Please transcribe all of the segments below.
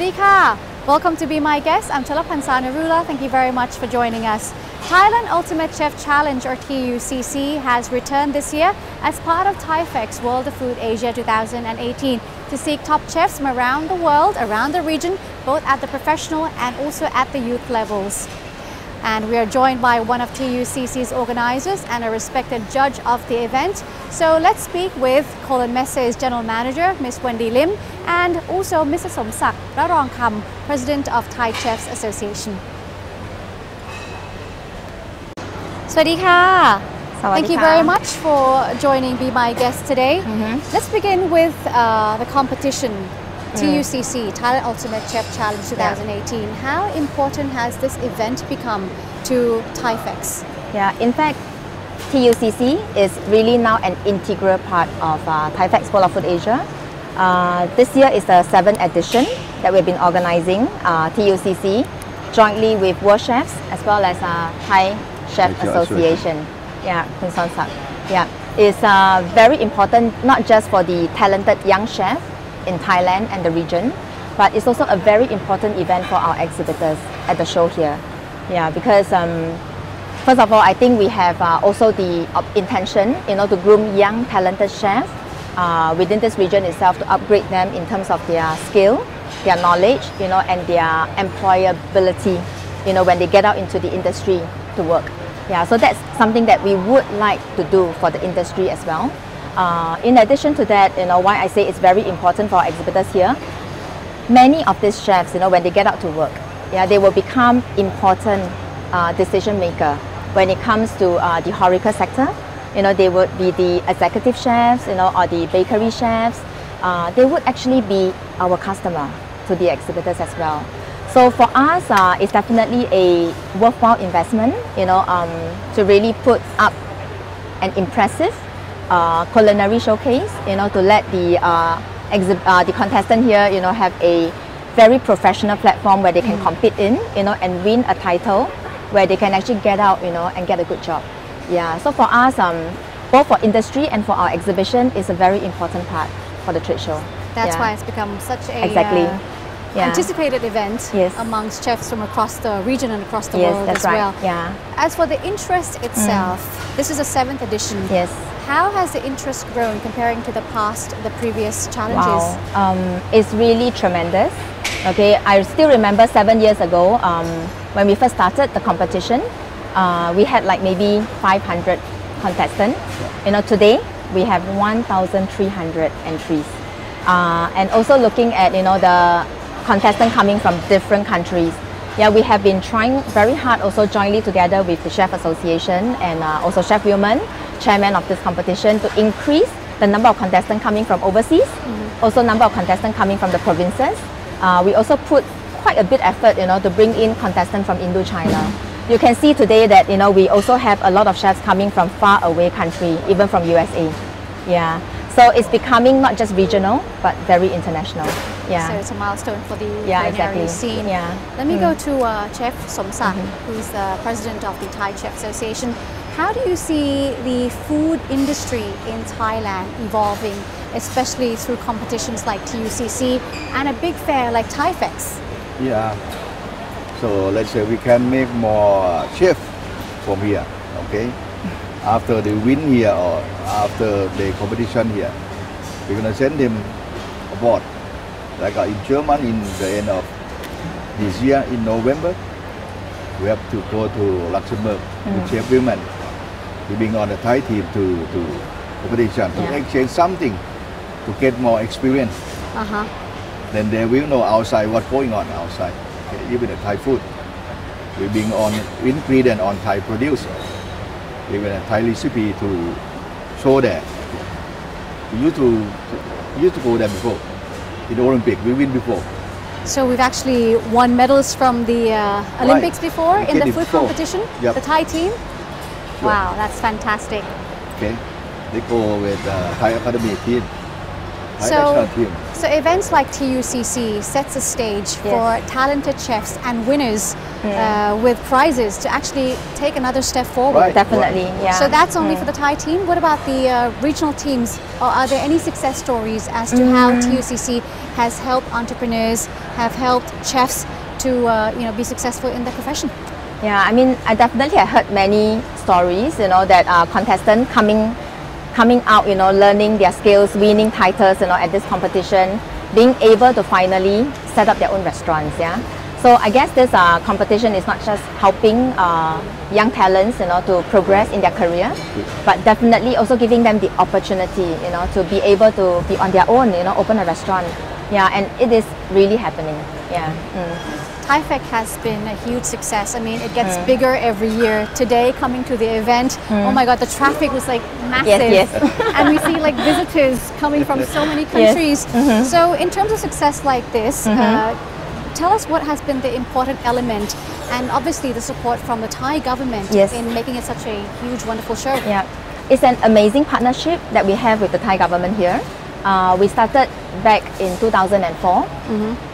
Swadee ka! Welcome to Be My Guest. I'm Chalapansa Narula. Thank you very much for joining us. Thailand Ultimate Chef Challenge, or TUCC, has returned this year as part of TIFEX World of Food Asia 2018 to seek top chefs from around the world, around the region, both at the professional and also at the youth levels. And we are joined by one of TUCC's organizers and a respected judge of the event. So let's speak with Colin Messe's General Manager, Ms. Wendy Lim, and also Mr. Somsak Rarongkam, President of Thai Chefs Association. Swadee ka! Thank you very much for joining Be My Guest today. Let's begin with the competition. TUCC, Thailand Ultimate Chef Challenge 2018. How important has this event become to TIFEX? Yeah, in fact, TUCC is really now an integral part of TIFEX World of Food Asia. This year is the 7th edition that we've been organizing, TUCC, jointly with World Chefs as well as Thai Chef Association. Yeah, Kun Sonsak. Yeah, it's very important not just for the talented young chef in Thailand and the region, but it's also a very important event for our exhibitors at the show here. Yeah, because first of all, I think we have also the intention, to groom young talented chefs within this region itself, to upgrade them in terms of their skill, their knowledge, and their employability, when they get out into the industry to work. Yeah, so that's something that we would like to do for the industry as well. In addition to that, why I say it's very important for our exhibitors here, many of these chefs, when they get out to work, they will become important decision maker when it comes to the HoReCa sector. They would be the executive chefs, or the bakery chefs. They would actually be our customer to the exhibitors as well. So for us, it's definitely a worthwhile investment, to really put up an impressive culinary showcase, to let the contestant here, have a very professional platform where they can compete in, and win a title, where they can actually get out, and get a good job. Yeah. So for us, both for industry and for our exhibition, is a very important part for the trade show. That's why it's become such a anticipated event amongst chefs from across the region and across the world as well. Yeah. As for the interest itself, this is the 7th edition. Yes. How has the interest grown comparing to the previous challenges? Wow, it's really tremendous. Okay, I still remember 7 years ago when we first started the competition, we had like maybe 500 contestants. Today we have 1,300 entries, and also looking at the contestants coming from different countries. Yeah, we have been trying very hard also jointly together with the Chef Association and also Chef Women, chairman of this competition, to increase the number of contestants coming from overseas, also number of contestants coming from the provinces. We also put quite a bit effort, to bring in contestants from Indochina. You can see today that, we also have a lot of chefs coming from far away country, even from USA. Yeah. So it's becoming not just regional, but very international. Yeah. So it's a milestone for the culinary scene. Yeah. Let me go to Chef Somsak, who's the president of the Thai Chef Association. How do you see the food industry in Thailand evolving, especially through competitions like TUCC and a big fair like TIFEX? Yeah. So let's say we can make more chefs from here. Okay. After they win here or after the competition here, we're gonna send them abroad. Like in Germany, in the end of this year in November, we have to go to Luxembourg with Chef Women to bring on the Thai team to competition to exchange something to get more experience. Then they will know outside what's going on outside. Okay, even the Thai food, we bring on ingredient on Thai produce. Even a Thai recipe to show that. We used to go there before. In the Olympic, we win before. So we've actually won medals from the Olympics before in the food competition, the Thai team? Sure. Wow, that's fantastic. Okay, they go with Thai Academy team, Thai national team. So events like TUCC sets a stage for talented chefs and winners with prizes to actually take another step forward. Right. Definitely, yeah. So that's only for the Thai team. What about the regional teams? Or are there any success stories as to how TUCC has helped entrepreneurs have helped chefs to be successful in their profession? Yeah, I mean, I definitely have heard many stories, that contestants coming out, learning their skills, winning titles, at this competition, being able to finally set up their own restaurants. Yeah. So I guess this competition is not just helping young talents, to progress in their career, but definitely also giving them the opportunity, to be able to be on their own, open a restaurant. Yeah, and it is really happening. Yeah. TIFEC has been a huge success. I mean, it gets bigger every year. Today, coming to the event, oh my God, the traffic was like massive. Yes. And we see like visitors coming from so many countries. Yes. So in terms of success like this, tell us what has been the important element and obviously the support from the Thai government in making it such a huge, wonderful show. Yeah, it's an amazing partnership that we have with the Thai government here. We started back in 2004,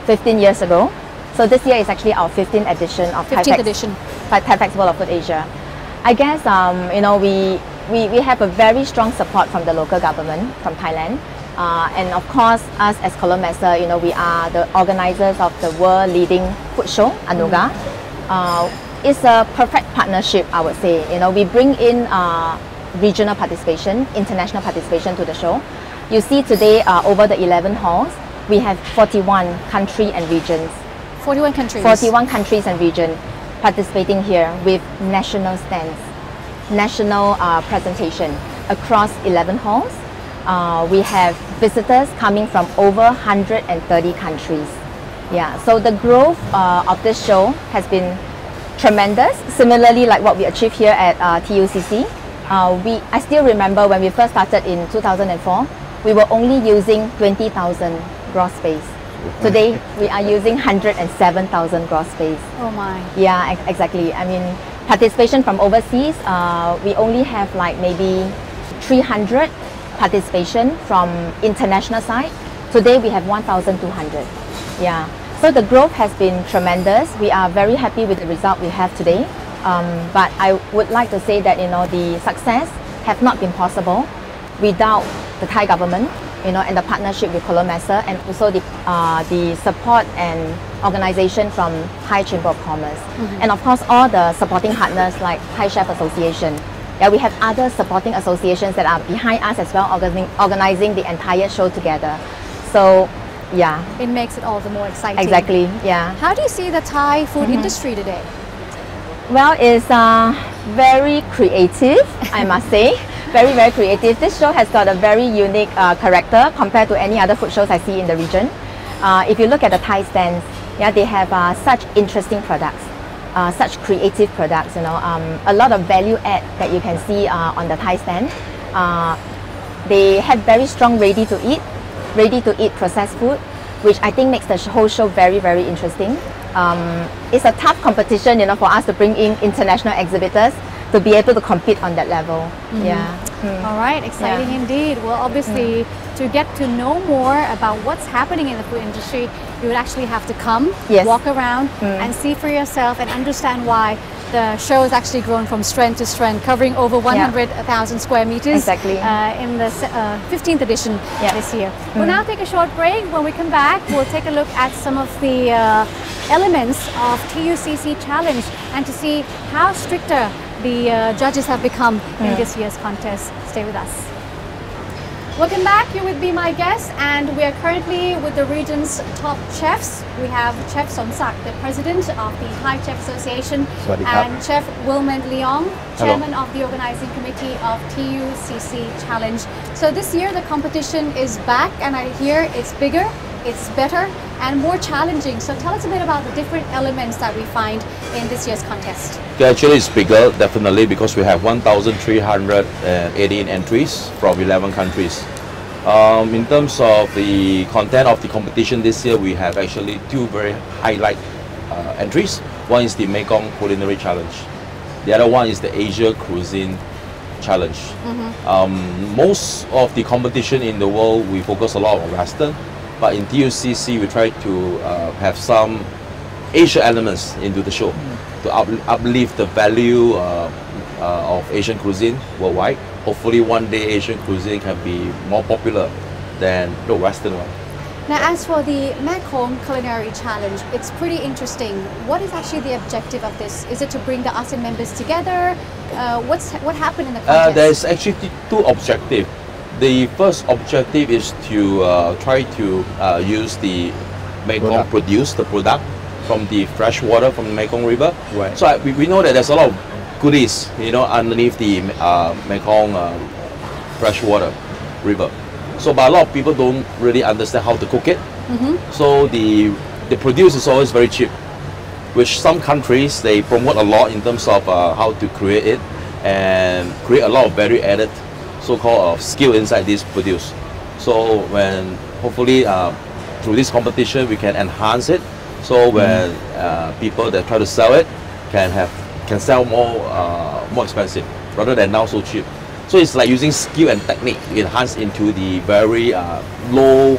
15 years ago. So this year is actually our 15th edition of TIFEX World of Food Asia. I guess we have a very strong support from the local government from Thailand. And of course, us as Kolomesa, we are the organizers of the world leading food show, Anuga. It's a perfect partnership, I would say. We bring in regional participation, international participation to the show. You see today, over the 11 halls, we have 41 countries and regions. 41 countries? 41 countries and regions participating here with national stands, national presentation across 11 halls. We have visitors coming from over 130 countries. Yeah, so the growth of this show has been tremendous, similarly like what we achieved here at TUCC. I still remember when we first started in 2004, we were only using 20,000 gross space. Today, we are using 107,000 gross space. Oh my. Yeah, exactly. I mean, participation from overseas, we only have like maybe 300 participation from international side. Today we have 1,200. Yeah. So the growth has been tremendous. We are very happy with the result we have today. But I would like to say that the success have not been possible without the Thai government, and the partnership with Kolomesa, and also the support and organization from Thai Chamber of Commerce, and of course all the supporting partners like Thai Chef Association. Yeah, we have other supporting associations that are behind us as well, organizing the entire show together. So, yeah. It makes it all the more exciting. Exactly, yeah. How do you see the Thai food industry today? Well, it's very creative, I must say. Very, very creative. This show has got a very unique character compared to any other food shows I see in the region. If you look at the Thai stands, yeah, they have such interesting products. Such creative products, a lot of value add that you can see on the Thai stand. They have very strong ready to eat processed food, which I think makes the whole show very, very interesting. It's a tough competition, for us to bring in international exhibitors to be able to compete on that level. Yeah. All right, exciting indeed. Well, obviously, to get to know more about what's happening in the food industry, you would actually have to come, walk around, and see for yourself and understand why the show has actually grown from strength to strength, covering over 100,000 square meters in the 15th edition this year. We'll now take a short break. When we come back, we'll take a look at some of the elements of TUCC Challenge and to see how stricter the judges have become in this year's contest. Stay with us. Welcome back. You would be my guest, and we are currently with the region's top chefs. We have Chef Somsak, the president of the Thai Chef Association, and Chef Wilman Leong, chairman of the organizing committee of TUCC Challenge. So this year the competition is back, and I hear it's bigger, it's better, and more challenging. So tell us a bit about the different elements that we find in this year's contest. Actually, it's bigger, definitely, because we have 1,318 entries from 11 countries. In terms of the content of the competition this year, we have actually two very highlight entries. One is the Mekong Culinary Challenge. The other one is the Asia Cuisine Challenge. Most of the competition in the world, we focus a lot on Western, but in TUCC, we try to have some Asia elements into the show to uplift the value of Asian cuisine worldwide. Hopefully one day Asian cuisine can be more popular than the Western one. Now, as for the Mekong Culinary Challenge, it's pretty interesting. What is actually the objective of this? Is it to bring the ASEAN members together? What happened in the contest? There's actually two objectives. The first objective is to try to use the Mekong produce the product from the fresh water from the Mekong River. Right. So we know that there's a lot of goodies, underneath the Mekong freshwater river. So, but a lot of people don't really understand how to cook it. So the produce is always very cheap, which some countries they promote a lot in terms of how to create it and create a lot of value added, so-called skill inside this produce. So when hopefully through this competition we can enhance it. So when people that try to sell it can sell more expensive rather than now so cheap. So it's like using skill and technique to enhance into the very low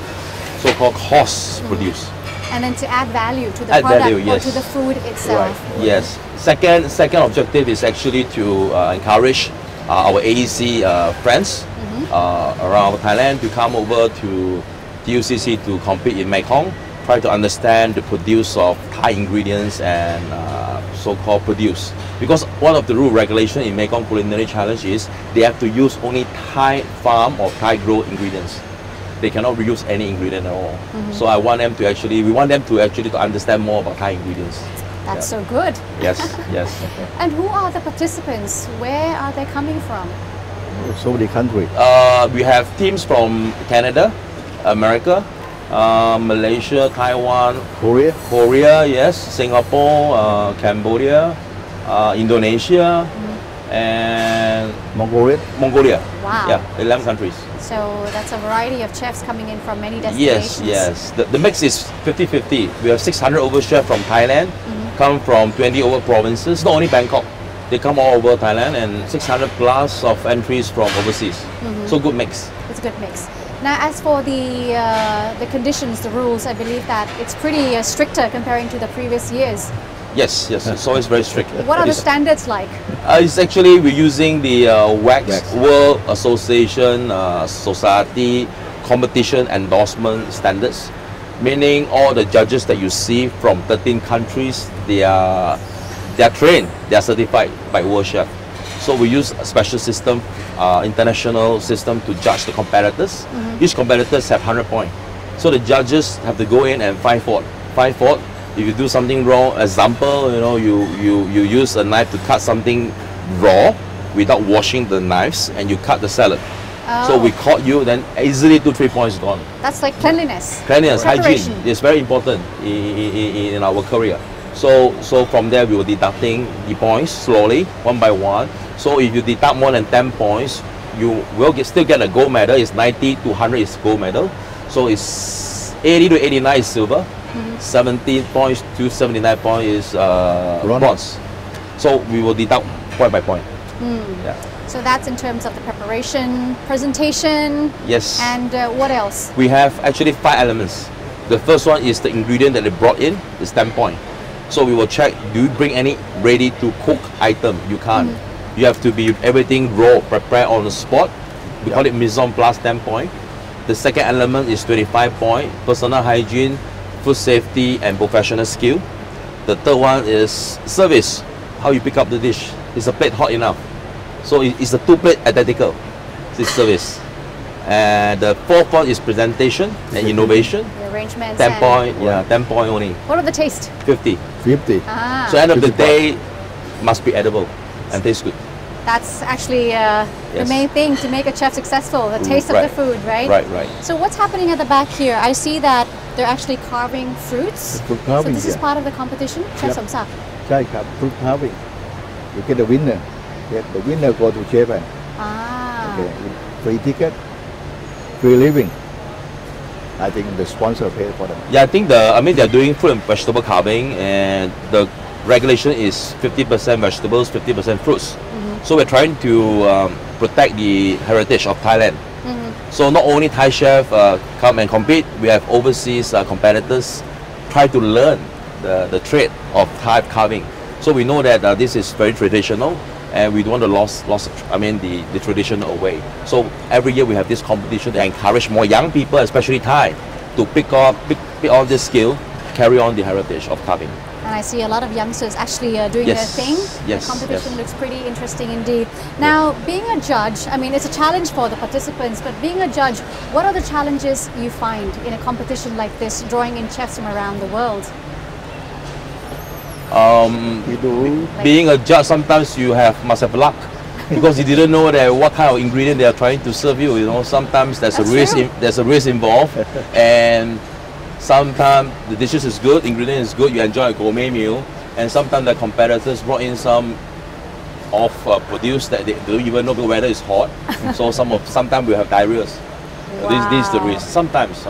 so-called cost produce. And then to add value to the product or to the food itself. Right. Yes. Second objective is actually to encourage our AEC friends around Thailand to come over to TUCC to compete in Mekong, try to understand the produce of Thai ingredients and so-called produce. Because one of the rule regulation in Mekong Culinary Challenge is they have to use only Thai farm or Thai grow ingredients. They cannot reuse any ingredient at all. So we want them to actually understand more about Thai ingredients. That's so good. Yes, yes. And who are the participants? Where are they coming from? So many countries. We have teams from Canada, America, Malaysia, Taiwan, Korea, yes, Singapore, Cambodia, Indonesia, and Mongolia. Wow. Yeah, 11 countries. So that's a variety of chefs coming in from many destinations. Yes. The mix is 50-50. We have 600 over chefs from Thailand, come from 20 over provinces, not only Bangkok. They come all over Thailand, and 600 plus of entries from overseas. So good mix. It's a good mix. Now, as for the conditions, the rules, I believe that it's pretty stricter comparing to the previous years. Yes, it's always very strict. What are the standards like? It's actually we're using the WAX World Association Society Competition Endorsement Standards, meaning all the judges that you see from 13 countries, they are trained, they are certified by World Chef. So we use a special system, international system to judge the competitors. Each competitors have 100 points. So the judges have to go in and find fault. If you do something wrong, example, you use a knife to cut something raw without washing the knives and you cut the salad. So we caught you, then easily 2-3 points gone. That's like cleanliness. Cleanliness, hygiene is very important in our career. So from there we were deducting the points slowly, one by one. So if you deduct more than 10 points, you will still get a gold medal. It's 90 to 100 is gold medal. So it's 80 to 89 is silver. 70 points to 79 points is bronze. So we will deduct point by point. Yeah. So that's in terms of the preparation, presentation. Yes. And what else? We have actually 5 elements. The first one is the ingredient that they brought in, is 10 points. So we will check, do you bring any ready to cook item? You can't. You have to be everything raw, prepared on the spot. We call it mise en place, 10 points. The second element is 25 points, personal hygiene, food safety and professional skill. The third one is service, how you pick up the dish. Is the plate hot enough? So it's the 2 plate identical. This is service. And the fourth one is presentation and innovation. The arrangements. 10 points, 10 points only. What are the taste? 50. 50. So end of the day, must be edible and taste good. That's actually the main thing to make a chef successful, the taste of the food, right? Right. So what's happening at the back here? I see that they're actually carving fruits. Fruit carving, so this is part of the competition? Chef Somsak? ใช่ครับ fruit carving. You get the winner. The winner go to Japan. Okay. Free ticket, free living. I think the sponsor pay for them. Yeah, I think they're doing fruit and vegetable carving, and the regulation is 50% vegetables, 50% fruits. So we're trying to protect the heritage of Thailand. So not only Thai chef come and compete, we have overseas competitors try to learn the trade of Thai carving. So we know that this is very traditional, and we don't want to lose the tradition away. So every year we have this competition to encourage more young people, especially Thai, to pick up this skill, carry on the heritage of carving. And I see a lot of youngsters actually doing Yes, their thing. yes, The competition yes. looks pretty interesting indeed. Now, being a judge, I mean, it's a challenge for the participants, but being a judge, what are the challenges you find in a competition like this, drawing in chefs from around the world? Being a judge, sometimes you must have luck because you didn't know that what kind of ingredient they are trying to serve you. You know, sometimes there's a risk involved, and sometimes the dishes is good, ingredient is good, you enjoy a gourmet meal, and sometimes the competitors brought in some of produce that they don't even know whether it's hot. So sometimes we have diarrhea. Wow. This is the risk. Sometimes.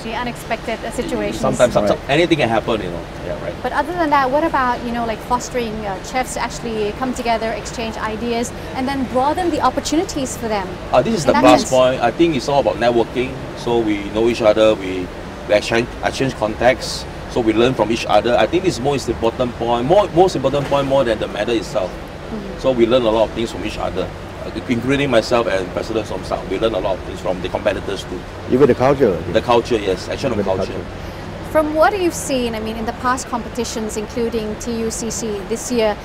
The unexpected situations. Sometimes anything can happen, you know. Yeah, right. But other than that, what about, you know, like fostering chefs to actually come together, exchange ideas, and then broaden the opportunities for them? This is in the that plus sense? point. I think it's all about networking. So we know each other, we exchange contacts, so we learn from each other. I think this is most important point, most important point more than the matter itself. So we learn a lot of things from each other, including myself and President Somsak. We learn a lot of things from the competitors too. Even the culture. The culture, yes, action of Even the culture. From what you've seen, I mean, in the past competitions, including TUCC this year,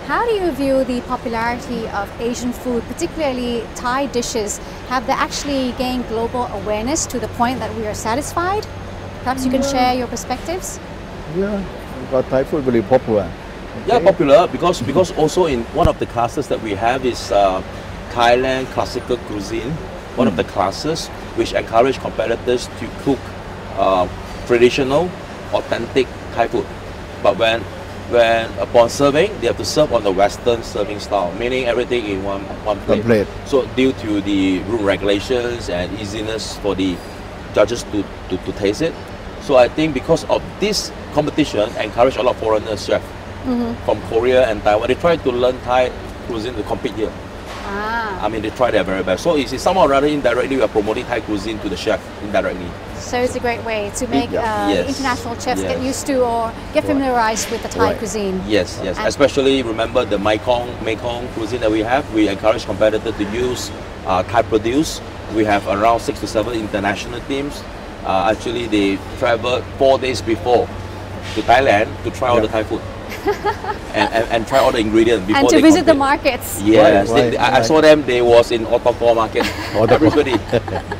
how do you view the popularity of Asian food, particularly Thai dishes? Have they actually gained global awareness to the point that we are satisfied? Perhaps you can share your perspectives? Yeah, got Thai food very popular. Yeah, popular because also in one of the classes that we have is Thailand classical cuisine, one of the classes which encourage competitors to cook traditional, authentic Thai food. But when upon serving, they have to serve on the Western serving style, meaning everything in one plate. So due to the room regulations and easiness for the judges to taste it, so I think because of this competition, encourage a lot of foreigners chefs from Korea and Taiwan. They try to learn Thai cuisine to compete here. I mean, they try their very best. So it's somehow rather indirectly we are promoting Thai cuisine to the chef indirectly. So it's a great way to make Yes. international chefs get Yes. used to or get familiarized with the Thai cuisine. Yes. And Especially remember the Mekong cuisine that we have. We encourage competitors to use Thai produce. We have around 6 to 7 international teams. Actually, they traveled 4 days before to Thailand to try all the Thai food. and try all the ingredients before and to they visit the compete. markets. Yes, Right. I saw them. They was in Otoko market. Everybody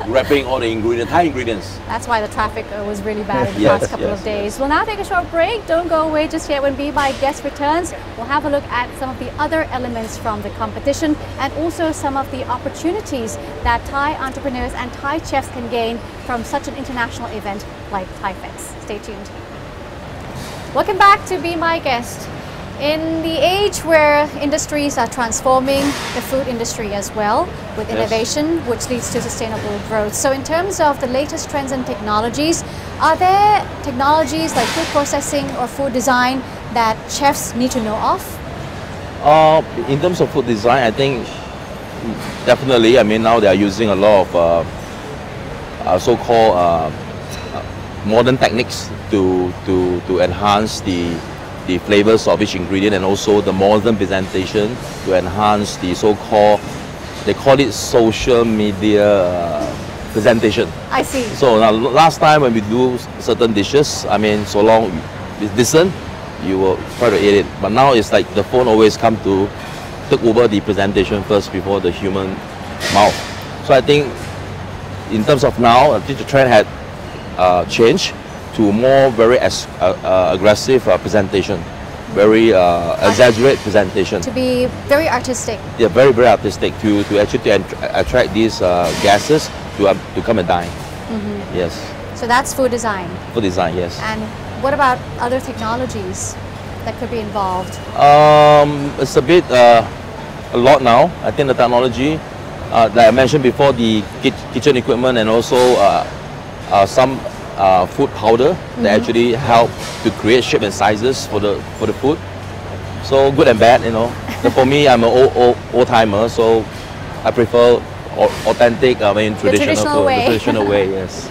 wrapping all the ingredients, Thai ingredients. That's why the traffic was really bad in the Yes, past couple yes, of days. We'll now take a short break. Don't go away just yet. When Be My Guest returns, we'll have a look at some of the other elements from the competition and also some of the opportunities that Thai entrepreneurs and Thai chefs can gain from such an international event like ThaiFex. Stay tuned. Welcome back to Be My Guest. In the age where industries are transforming, the food industry as well, with innovation, which leads to sustainable growth. So in terms of the latest trends and technologies, are there technologies like food processing or food design that chefs need to know of? In terms of food design, I think definitely. I mean, now they are using a lot of so-called modern techniques to enhance the flavors of each ingredient, and also the modern presentation to enhance the so-called, they call it social media presentation. I see. So now, last time when we do certain dishes, I mean, so long you listen, you will try to eat it. But now it's like the phone always took over the presentation first before the human mouth. So I think in terms of now, I think the trend had changed to more very aggressive presentation, very exaggerated presentation. To be very artistic. Yeah, very, very artistic to actually attract these gases to come and dine. Yes. So that's food design. Food design, yes. And what about other technologies that could be involved? It's a bit, a lot now. I think the technology that I mentioned before, the kitchen equipment, and also some food powder that actually help to create shape and sizes for the food. So good and bad, you know. So for me, I'm an old timer, so I prefer authentic, traditional food. way. The traditional way, yes.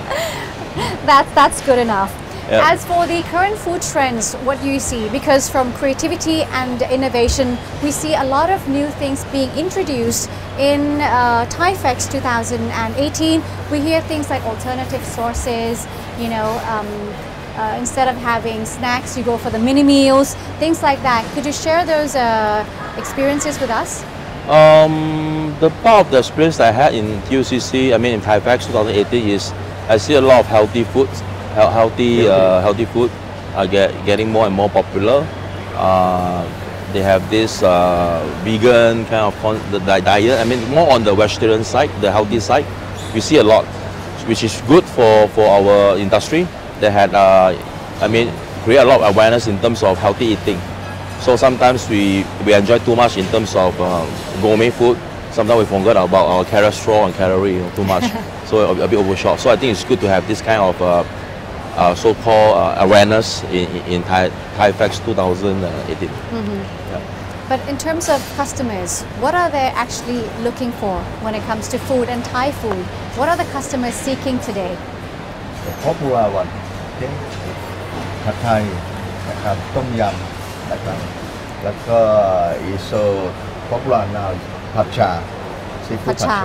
That's good enough. Yeah. As for the current food trends, what do you see? Because from creativity and innovation, we see a lot of new things being introduced in TIFEX 2018. We hear things like alternative sources, you know, instead of having snacks, you go for the mini meals, things like that. Could you share those experiences with us? The part of the experience I had in TUCC, I mean in TIFEX 2018 is I see a lot of healthy food, healthy food are getting more and more popular. They have this vegan kind of diet. I mean more on the vegetarian side, the healthy side. We see a lot, which is good for our industry. They had, I mean, create a lot of awareness in terms of healthy eating. So sometimes we enjoy too much in terms of gourmet food. Sometimes we forget about our cholesterol and calorie too much, so a bit overshot. So I think it's good to have this kind of so-called awareness in TIFEX 2018. Yeah. But in terms of customers, what are they actually looking for when it comes to food and Thai food? What are the customers seeking today? The popular one, okay, ผัดไทยนะครับต้มยำนะครับแล้วก็ is so popular now is ผัดชา seafood ผัดชา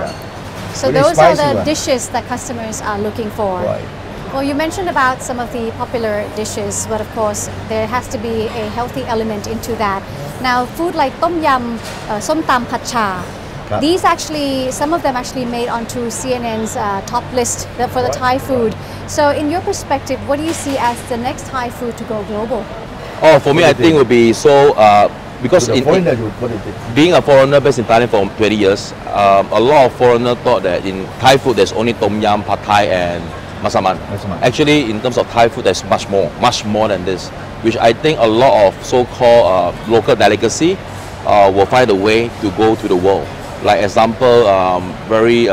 So Very those are spicy the one. dishes that customers are looking for. Right. Well, you mentioned about some of the popular dishes, but of course there has to be a healthy element into that. Now, food like tom yum, som tam pad cha, Right. these actually, some of them actually made onto CNN's top list for the Thai food. So, in your perspective, what do you see as the next Thai food to go global? Oh, for me, I think it would be so because To the foreigner, you put it in. being a foreigner based in Thailand for 20 years, a lot of foreigners thought that in Thai food there's only tom yum, pad Thai, and masaman. Masaman. Actually, in terms of Thai food, there's much more than this, which I think a lot of so-called local delicacy will find a way to go to the world. Like example, very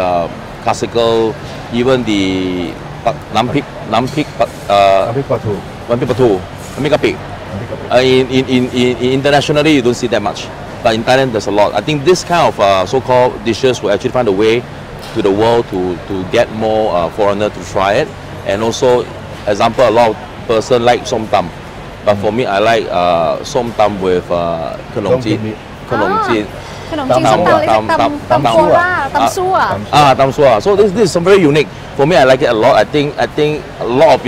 classical, even the nam pik, Kapit patu. nam pik kapi. Internationally, you don't see that much, but in Thailand, there's a lot. I think this kind of so-called dishes will actually find a way to the world to get more foreigners to try it. And also, example, a lot of person like som tam, but for me, I like som tam with khnom jin. Khnom jin. ขนมจีนส้มตำเล็กตำโคราชตำซั่ว Tam sua. So this is very unique. For me, I like it a lot. I think a lot of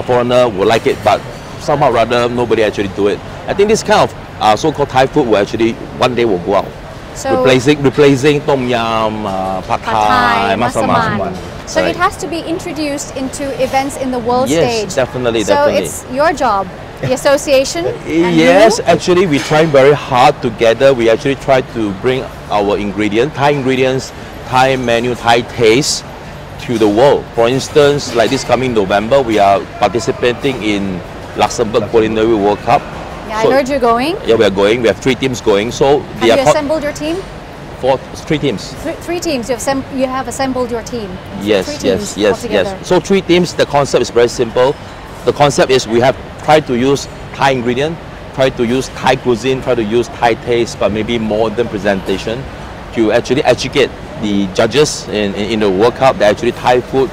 foreigner will like it, but somehow rather nobody actually do it. I think this kind of so-called Thai food will actually one day will go out, So, replacing tom yum, pad Thai, masaman. So it has to be introduced into events in the world Yes, stage. definitely, So definitely. it's your job, the association. And Yes, you. actually we try very hard together. We actually try to bring our ingredients, Thai menu, Thai taste to the world. For instance, like this coming November, we are participating in Luxembourg Culinary World Cup. Yeah, I heard you're going. Yeah, we are going. We have 3 teams going. So Have you assembled your team? 3 teams. Three teams. You have assembled your team. Yes, Three teams yes. altogether. So 3 teams. The concept is very simple. The concept is we have tried to use Thai ingredient, try to use Thai cuisine, try to use Thai taste, but maybe modern presentation to actually educate the judges in the World Cup that actually Thai food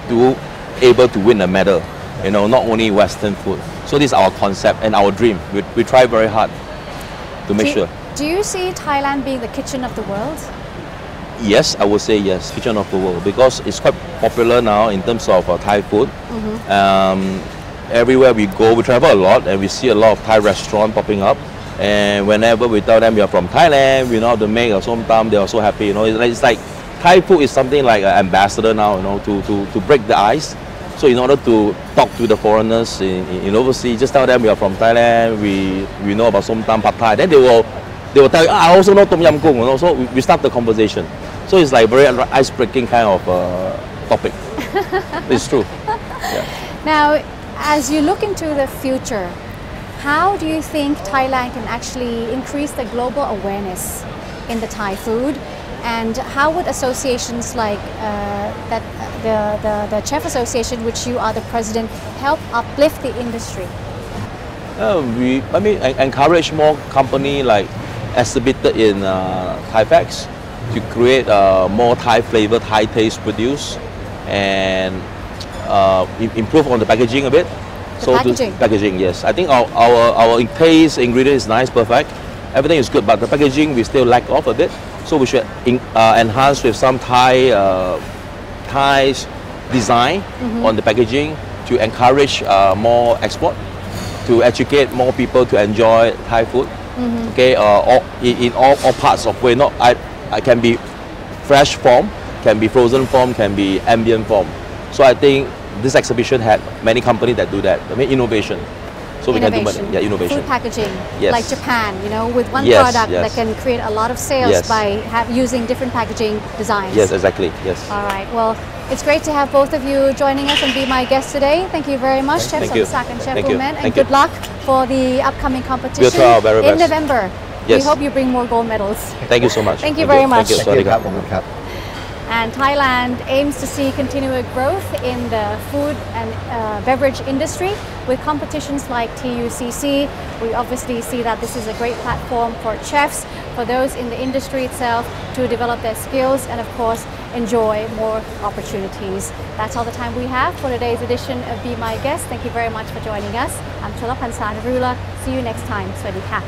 do able to win a medal. You know, not only Western food. So this is our concept and our dream. We try very hard to make sure. Do you see Thailand being the kitchen of the world? Yes, I would say yes, kitchen of the world, because it's quite popular now in terms of Thai food. Everywhere we go, we travel a lot and we see a lot of Thai restaurants popping up. And whenever we tell them we are from Thailand, we know how to make a som tam, they are so happy. You know, it's like Thai food is something like an ambassador now. You know, to break the ice. So in order to talk to the foreigners in overseas, just tell them we are from Thailand. We know about som tam, pad Thai. Then they will tell you, I also know tom yum goong. You know, so we start the conversation. So it's like very ice-breaking kind of topic. It's true. Yeah. Now, as you look into the future, how do you think Thailand can actually increase the global awareness in the Thai food? And how would associations like the Chef Association, which you are the president, help uplift the industry? I mean, encourage more company like exhibited in TIFEX to create more Thai flavor, Thai taste produce, and improve on the packaging a bit. Packaging, yes. I think our taste ingredient is nice, perfect. Everything is good, but the packaging we still lack off a bit. So we should enhance with some Thai design on the packaging to encourage more export, to educate more people to enjoy Thai food. Okay, in all parts of way. Not I can be fresh form, can be frozen form, can be ambient form. So I think this exhibition had many companies that do that. I mean innovation. So we can do innovation. Food packaging, yes. like Japan, you know, with one Yes, product yes. that can create a lot of sales Yes. by using different packaging designs. Yes, exactly. Yes. All right. Well, it's great to have both of you joining us and be my guest today. Thank you very much, Chef Thank you. Somsak and Chef Thank you. Women, and Thank you. good luck for the upcoming competition We'll try our very in best. November. Yes. We hope you bring more gold medals. Thank you so much. Thank you very much. Thank you. Thank you สวัสดีครับ ขอบคุณครับ And Thailand aims to see continued growth in the food and beverage industry with competitions like TUCC. We obviously see that this is a great platform for chefs, for those in the industry itself to develop their skills and of course enjoy more opportunities. That's all the time we have for today's edition of Be My Guest. Thank you very much for joining us. I'm Chalapan Sanarula. See you next time. Swadee ka.